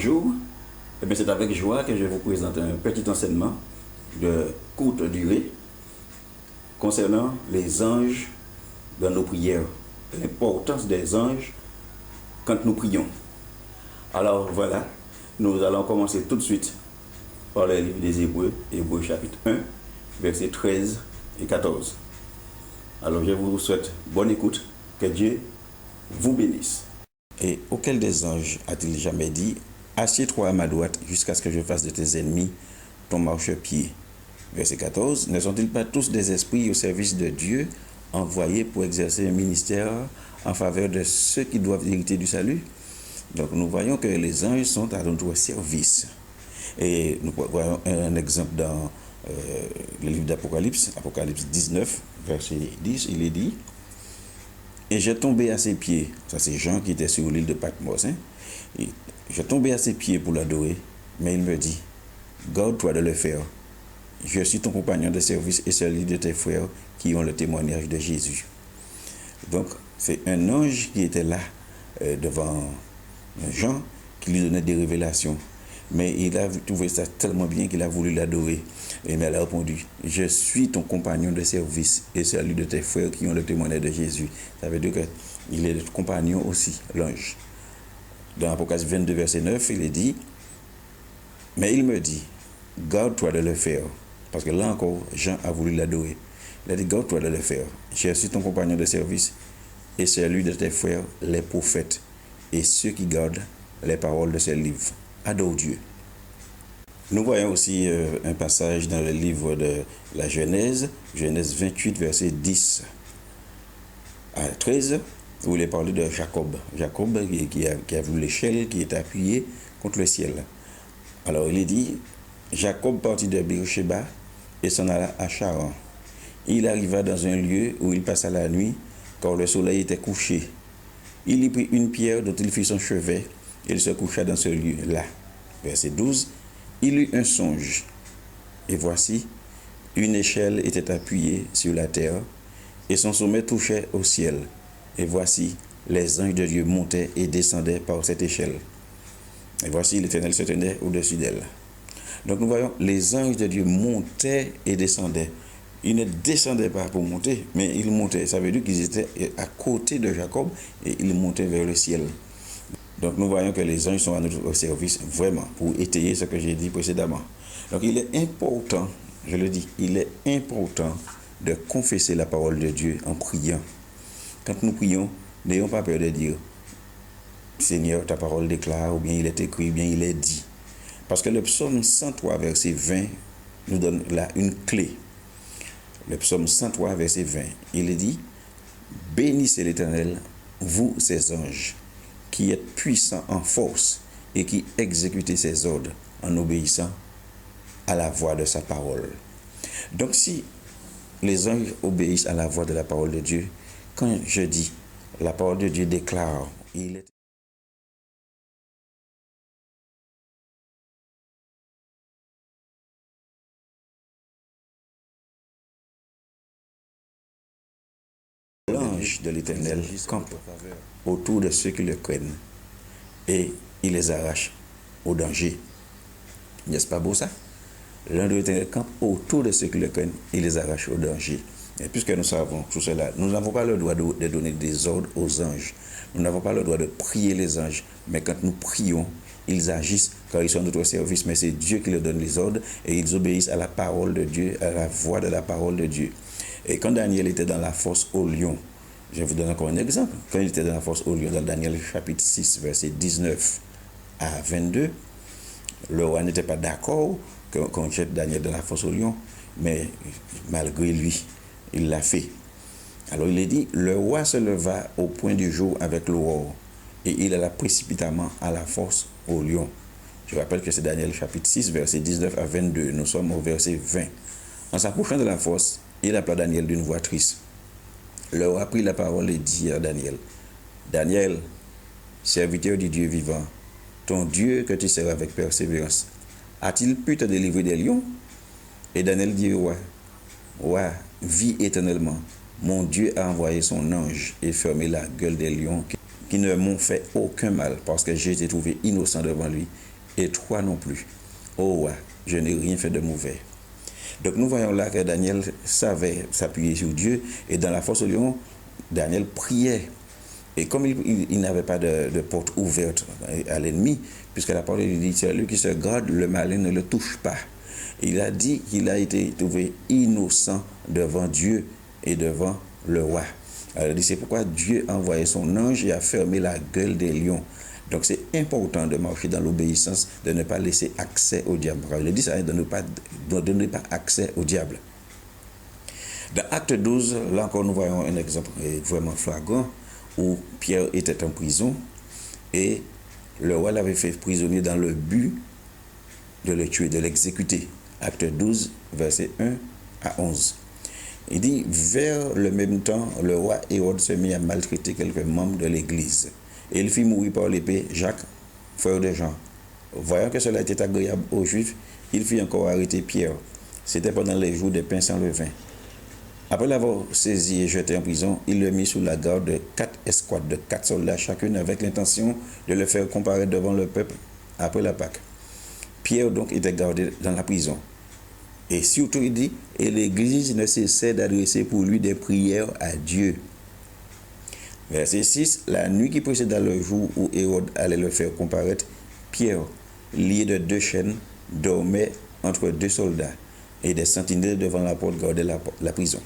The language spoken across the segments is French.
Bonjour, c'est avec joie que je vous présente un petit enseignement de courte durée concernant les anges dans nos prières, l'importance des anges quand nous prions. Alors voilà, nous allons commencer tout de suite par le livre des Hébreux, Hébreux chapitre 1, versets 13 et 14. Alors je vous souhaite bonne écoute, que Dieu vous bénisse. Et auquel des anges a-t-il jamais dit: assieds-toi à ma droite jusqu'à ce que je fasse de tes ennemis ton marchepied? Verset 14. Ne sont-ils pas tous des esprits au service de Dieu, envoyés pour exercer un ministère en faveur de ceux qui doivent hériter du salut? Donc nous voyons que les anges sont à notre service. Et nous voyons un exemple dans le livre d'Apocalypse, Apocalypse 19, verset 10, il est dit: et j'ai tombé à ses pieds. Ça, c'est Jean qui était sur l'île de Patmos. J'ai tombé à ses pieds pour l'adorer, mais il me dit: garde-toi de le faire. Je suis ton compagnon de service et celui de tes frères qui ont le témoignage de Jésus. Donc, c'est un ange qui était là devant Jean, qui lui donnait des révélations. Mais il a trouvé ça tellement bien qu'il a voulu l'adorer. Et elle a répondu: je suis ton compagnon de service et celui de tes frères qui ont le témoignage de Jésus. Ça veut dire qu'il est le compagnon aussi, l'ange. Dans Apocalypse 22, verset 9, il est dit: mais il me dit, garde-toi de le faire. Parce que là encore, Jean a voulu l'adorer. Il a dit: garde-toi de le faire. Je suis ton compagnon de service et celui de tes frères, les prophètes, et ceux qui gardent les paroles de ce livre. Adore Dieu. Nous voyons aussi un passage dans le livre de la Genèse, Genèse 28, verset 10 à 13, où il est parlé de Jacob. Jacob qui a vu l'échelle qui est appuyée contre le ciel. Alors il est dit: Jacob partit de Beersheba et s'en alla à Charan. Il arriva dans un lieu où il passa la nuit, car le soleil était couché. Il y prit une pierre dont il fit son chevet, et il se coucha dans ce lieu-là. Verset 12. Il eut un songe, et voici, une échelle était appuyée sur la terre, et son sommet touchait au ciel. Et voici, les anges de Dieu montaient et descendaient par cette échelle. Et voici, l'Éternel se tenait au-dessus d'elle. Donc nous voyons, les anges de Dieu montaient et descendaient. Ils ne descendaient pas pour monter, mais ils montaient. Ça veut dire qu'ils étaient à côté de Jacob et ils montaient vers le ciel. Donc nous voyons que les anges sont à notre service vraiment pour étayer ce que j'ai dit précédemment. Donc il est important, je le dis, il est important de confesser la parole de Dieu en priant. Quand nous prions, n'ayons pas peur de dire: Seigneur, ta parole déclare, ou bien il est écrit, ou bien il est dit. Parce que le psaume 103, verset 20, nous donne là une clé. Le psaume 103, verset 20, il est dit: bénissez l'Éternel, vous ses anges, qui êtes puissants en force et qui exécutez ses ordres en obéissant à la voix de sa parole. Donc si les anges obéissent à la voix de la parole de Dieu, quand je dis la parole de Dieu déclare, il est l'ange de l'Éternel campe autour de ceux qui le craignent et il les arrache au danger. N'est-ce pas beau ça? L'ange de l'Éternel campe autour de ceux qui le craignent et les arrache au danger. Et puisque nous savons tout cela, nous n'avons pas le droit de donner des ordres aux anges. Nous n'avons pas le droit de prier les anges. Mais quand nous prions, ils agissent car ils sont à notre service. Mais c'est Dieu qui leur donne les ordres et ils obéissent à la parole de Dieu, à la voix de la parole de Dieu. Et quand Daniel était dans la fosse au lion, je vous donne encore un exemple. Quand il était dans la fosse au lion, dans Daniel chapitre 6, verset 19 à 22, le roi n'était pas d'accord qu'on jette Daniel dans la fosse au lion, mais malgré lui, il l'a fait. Alors il est dit: le roi se leva au point du jour avec l'aurore, et il alla précipitamment à la fosse au lion. Je rappelle que c'est Daniel chapitre 6, verset 19 à 22. Nous sommes au verset 20. En s'approchant de la fosse, il appela Daniel d'une voix triste. Le roi prit la parole et dit à Daniel: Daniel, serviteur du Dieu vivant, ton Dieu que tu sers avec persévérance, a-t-il pu te délivrer des lions? Et Daniel dit au roi: roi, vis éternellement. Mon Dieu a envoyé son ange et fermé la gueule des lions qui ne m'ont fait aucun mal, parce que j'ai été trouvé innocent devant lui et toi non plus. Oh roi, je n'ai rien fait de mauvais. Donc nous voyons là que Daniel savait s'appuyer sur Dieu, et dans la fosse au lion, Daniel priait. Et comme il n'avait pas de porte ouverte à l'ennemi, puisque la parole lui dit, celui qui se garde, le malin ne le touche pas. Il a dit qu'il a été trouvé innocent devant Dieu et devant le roi. Alors, il dit, c'est pourquoi Dieu a envoyé son ange et a fermé la gueule des lions. Donc c'est important de marcher dans l'obéissance, de ne pas laisser accès au diable. Il dit ça, de ne pas accès au diable. Dans Acte 12, là encore nous voyons un exemple vraiment flagrant où Pierre était en prison et le roi l'avait fait prisonnier dans le but de le tuer, de l'exécuter. Acte 12, versets 1 à 11. Il dit, vers le même temps, le roi Hérode se mit à maltraiter quelques membres de l'Église. Et il fit mourir par l'épée Jacques, frère de Jean. Voyant que cela était agréable aux Juifs, il fit encore arrêter Pierre. C'était pendant les jours des pains sans levain. Après l'avoir saisi et jeté en prison, il le mit sous la garde de 4 escouades de 4 soldats chacune, avec l'intention de le faire comparaître devant le peuple après la Pâque. Pierre donc était gardé dans la prison. Et surtout il dit, et l'Église ne cessait d'adresser pour lui des prières à Dieu. Verset 6, la nuit qui précéda le jour où Hérode allait le faire comparaître, Pierre, lié de 2 chaînes, dormait entre 2 soldats, et des sentinelles devant la porte gardaient la prison.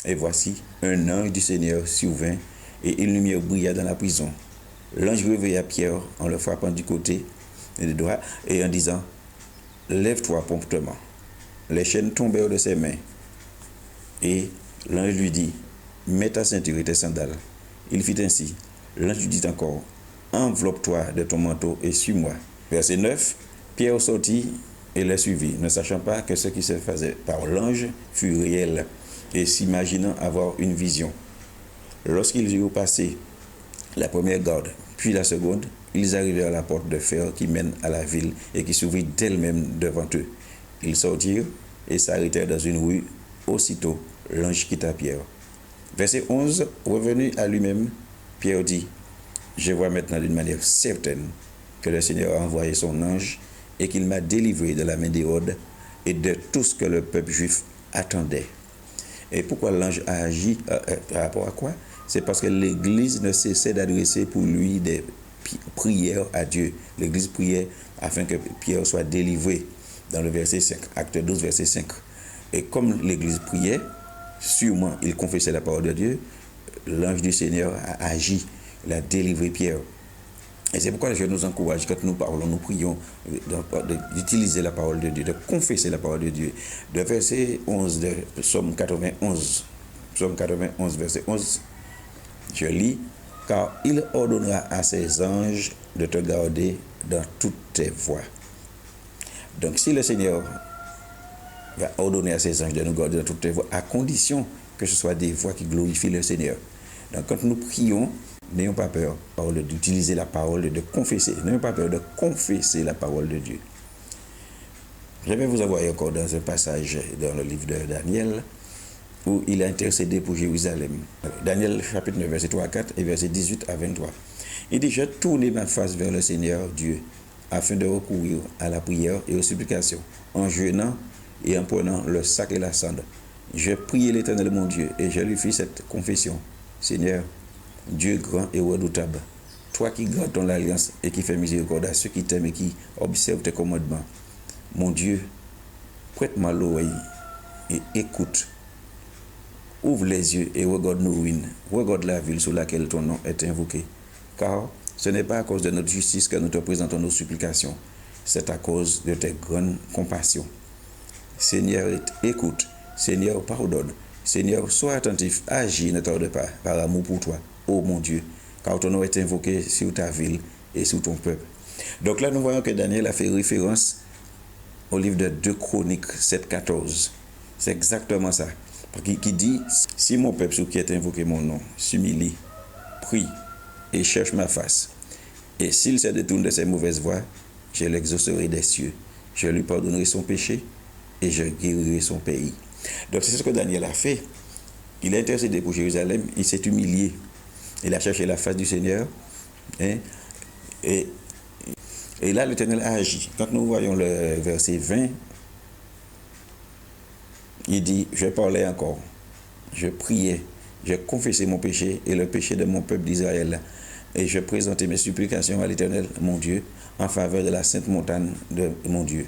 Et voici, un ange du Seigneur survint, et une lumière brilla dans la prison. L'ange réveilla Pierre en le frappant du côté du doigt et en disant, lève-toi promptement. Les chaînes tombèrent de ses mains. Et l'ange lui dit, mets ta ceinture et tes sandales. Il fit ainsi. L'ange lui dit encore, enveloppe-toi de ton manteau et suis-moi. Verset 9, Pierre sortit et les suivit, ne sachant pas que ce qui se faisait par l'ange fut réel, et s'imaginant avoir une vision. Lorsqu'ils eurent passé la première garde, puis la seconde, ils arrivèrent à la porte de fer qui mène à la ville et qui s'ouvrit d'elle-même devant eux. Ils sortirent et s'arrêtèrent dans une rue. Aussitôt, l'ange quitta Pierre. Verset 11, revenu à lui-même, Pierre dit, je vois maintenant d'une manière certaine que le Seigneur a envoyé son ange et qu'il m'a délivré de la main d'Hérode et de tout ce que le peuple juif attendait. Et pourquoi l'ange a agi par rapport à quoi? C'est parce que l'Église ne cessait d'adresser pour lui des prières à Dieu. L'Église priait afin que Pierre soit délivré, dans le verset 5, acte 12, verset 5. Et comme l'Église priait, sûrement il confessait la parole de Dieu, l'ange du Seigneur a agi, il a délivré Pierre. Et c'est pourquoi je nous encourage, quand nous parlons, nous prions, d'utiliser la parole de Dieu, de confesser la parole de Dieu. De verset 11 de Psaume 91, verset 11, je lis, car il ordonnera à ses anges de te garder dans toutes tes voies. Donc si le Seigneur va ordonner à ses anges de nous garder dans toutes tes voies, à condition que ce soit des voies qui glorifient le Seigneur. Donc quand nous prions, n'ayons pas peur d'utiliser la parole, de confesser. N'ayons pas peur de confesser la parole de Dieu. Je vais vous envoyer encore dans un passage dans le livre de Daniel où il a intercédé pour Jérusalem. Daniel chapitre 9, verset 3 à 4 et verset 18 à 23. Il dit, je tournai ma face vers le Seigneur Dieu afin de recourir à la prière et aux supplications, en jeûnant et en prenant le sac et la cendre. Je priai l'Éternel mon Dieu et je lui fis cette confession. Seigneur, Dieu grand et redoutable, toi qui gardes ton alliance et qui fais miséricorde à ceux qui t'aiment et qui observent tes commandements. Mon Dieu, prête-moi l'oreille et écoute. Ouvre les yeux et regarde nos ruines. Regarde la ville sous laquelle ton nom est invoqué. Car ce n'est pas à cause de notre justice que nous te présentons nos supplications. C'est à cause de tes grandes compassions. Seigneur, écoute. Seigneur, pardonne. Seigneur, sois attentif, agis, ne tarde pas, par amour pour toi, ô mon Dieu, car ton nom est invoqué sur ta ville et sur ton peuple. Donc là, nous voyons que Daniel a fait référence au livre de 2 Chroniques 7,14. C'est exactement ça. Qui dit, si mon peuple sous qui est invoqué mon nom s'humilie, prie et cherche ma face, et s'il se détourne de ses mauvaises voies, je l'exaucerai des cieux, je lui pardonnerai son péché et je guérirai son pays. Donc c'est ce que Daniel a fait. Il a intercédé pour Jérusalem, il s'est humilié, il a cherché la face du Seigneur, hein, et Et là, l'Éternel a agi. Quand nous voyons le verset 20, il dit, je parlais encore, je priais, je confessais mon péché et le péché de mon peuple d'Israël. Et je présentais mes supplications à l'Éternel, mon Dieu, en faveur de la sainte montagne de mon Dieu.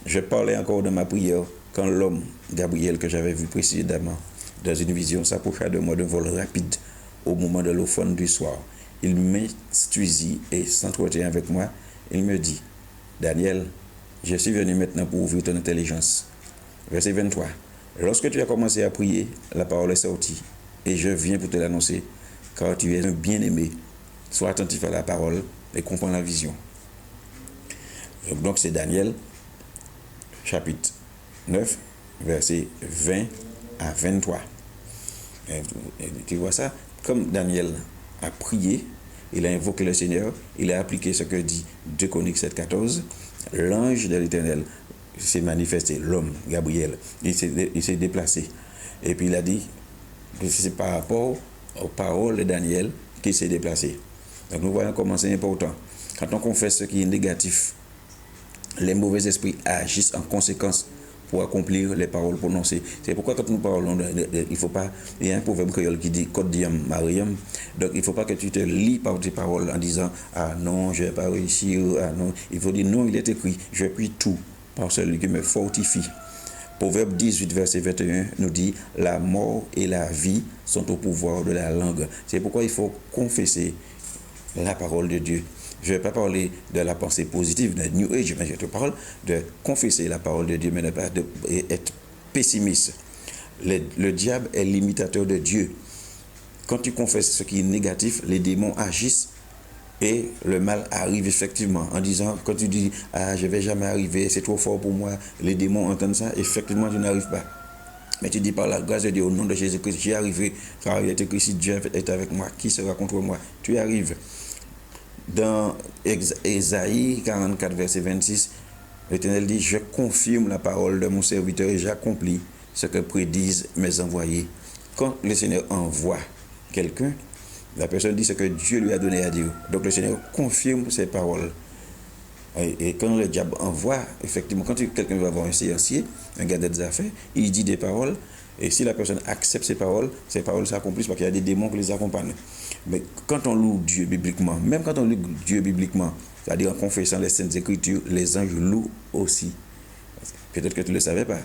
Je parlais encore de ma prière quand l'homme, Gabriel, que j'avais vu précédemment dans une vision, s'approcha de moi d'un vol rapide au moment de l'ophone du soir. Il m'instruisit et s'entretient avec moi. Il me dit, Daniel, je suis venu maintenant pour ouvrir ton intelligence. Verset 23. Lorsque tu as commencé à prier, la parole est sortie, et je viens pour te l'annoncer, car tu es un bien-aimé. Sois attentif à la parole et comprends la vision. Donc c'est Daniel, chapitre 9, verset 20 à 23. Et tu vois ça? Comme Daniel a prié, il a invoqué le Seigneur, il a appliqué ce que dit 2 Chroniques 7, 14. L'ange de l'Éternel s'est manifesté, l'homme, Gabriel, il s'est déplacé. Et puis il a dit que c'est par rapport aux paroles de Daniel qu'il s'est déplacé. Donc nous voyons comment c'est important. Quand on confesse ce qui est négatif, les mauvais esprits agissent en conséquence pour accomplir les paroles prononcées. C'est pourquoi quand nous parlons, il faut pas, il y a un proverbe créole qui dit « Code diam Mariam ». Donc il ne faut pas que tu te lis par tes paroles en disant « Ah non, je ne vais pas réussir, ah non ». Il faut dire « Non, il est écrit, je puis tout par celui qui me fortifie ». Proverbe 18, verset 21 nous dit « La mort et la vie sont au pouvoir de la langue ». C'est pourquoi il faut confesser la parole de Dieu. Je ne vais pas parler de la pensée positive, de New Age, mais je te parle de confesser la parole de Dieu, mais ne pas être pessimiste. Le diable est l'imitateur de Dieu. Quand tu confesses ce qui est négatif, les démons agissent et le mal arrive effectivement. En disant, quand tu dis « Ah, je ne vais jamais arriver, c'est trop fort pour moi », les démons entendent ça, effectivement, tu n'arrives pas. Mais tu dis par la grâce de Dieu, au nom de Jésus-Christ, j'y arriverai, car il est écrit, si Dieu est avec moi, qui sera contre moi? Tu y arrives. Dans Ésaïe 44, verset 26, l'Éternel dit, je confirme la parole de mon serviteur et j'accomplis ce que prédisent mes envoyés. Quand le Seigneur envoie quelqu'un, la personne dit ce que Dieu lui a donné à dire. Donc le Seigneur confirme ses paroles. Et quand le diable envoie, effectivement, quand quelqu'un va voir un séancier, un gars des affaires, il dit des paroles, et si la personne accepte ces paroles s'accomplissent parce qu'il y a des démons qui les accompagnent. Mais quand on loue Dieu bibliquement, même quand on loue Dieu bibliquement, c'est-à-dire en confessant les Saintes Écritures, les anges louent aussi. Peut-être que tu ne le savais pas.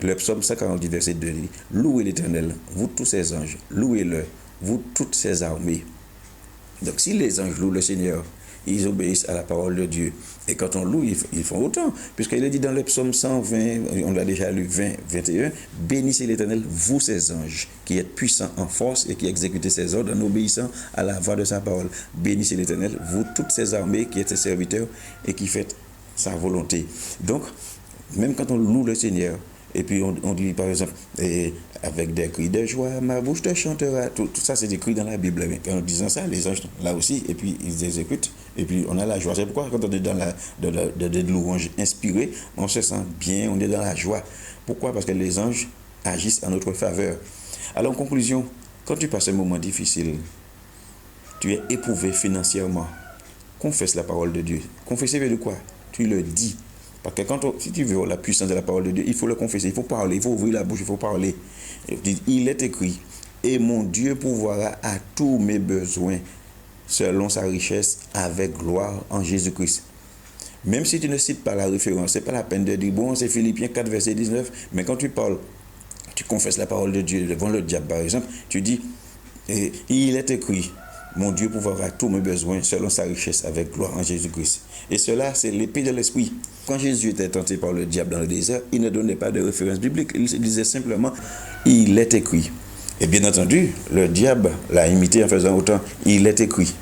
Le psaume 140, verset 2 dit, louez l'Éternel, vous tous ses anges, louez-le, vous toutes ses armées. Donc si les anges louent le Seigneur, ils obéissent à la parole de Dieu. Et quand on loue, ils font autant. Puisqu'il est dit dans le psaume 120, on l'a déjà lu 20, 21, bénissez l'Éternel, vous ses anges, qui êtes puissants en force et qui exécutez ses ordres en obéissant à la voix de sa parole. Bénissez l'Éternel, vous toutes ses armées, qui êtes ses serviteurs et qui faites sa volonté. Donc, même quand on loue le Seigneur, et puis on dit par exemple, avec des cris de joie, ma bouche te chantera. Tout ça c'est écrit dans la Bible. Mais en disant ça, les anges là aussi, et puis ils exécutent, et puis on a la joie. C'est pourquoi quand on est dans de louanges inspirées, on se sent bien, on est dans la joie. Pourquoi? Parce que les anges agissent en notre faveur. Alors en conclusion, quand tu passes un moment difficile, tu es éprouvé financièrement, confesse la parole de Dieu. Confesser veut dire quoi? Tu le dis. Parce que si tu veux la puissance de la parole de Dieu, il faut le confesser, il faut parler, il faut ouvrir la bouche, il faut parler. Il est écrit, et mon Dieu pourvoira à tous mes besoins selon sa richesse avec gloire en Jésus-Christ. Même si tu ne cites pas la référence, ce n'est pas la peine de dire, bon, c'est Philippiens 4, verset 19, mais quand tu parles, tu confesses la parole de Dieu devant le diable, par exemple, tu dis, il est écrit, mon Dieu pourvoira tous mes besoins selon sa richesse avec gloire en Jésus-Christ. Et cela, c'est l'épée de l'esprit. Quand Jésus était tenté par le diable dans le désert, il ne donnait pas de référence biblique. Il disait simplement, il est écrit. Et bien entendu, le diable l'a imité en faisant autant, il est écrit.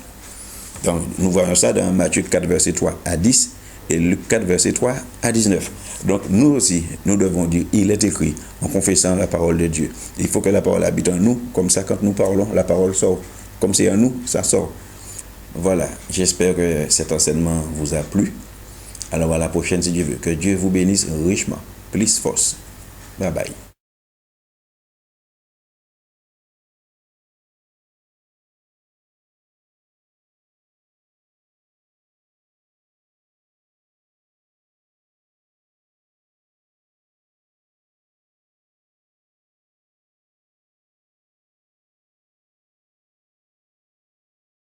Donc, nous voyons ça dans Matthieu 4, verset 3 à 10 et Luc 4, verset 3 à 19. Donc, nous aussi, nous devons dire, il est écrit, en confessant la parole de Dieu. Il faut que la parole habite en nous, comme ça, quand nous parlons, la parole sort. Comme c'est en nous, ça sort. Voilà, j'espère que cet enseignement vous a plu. Alors à la prochaine si Dieu veut. Que Dieu vous bénisse richement. Plus force. Bye bye.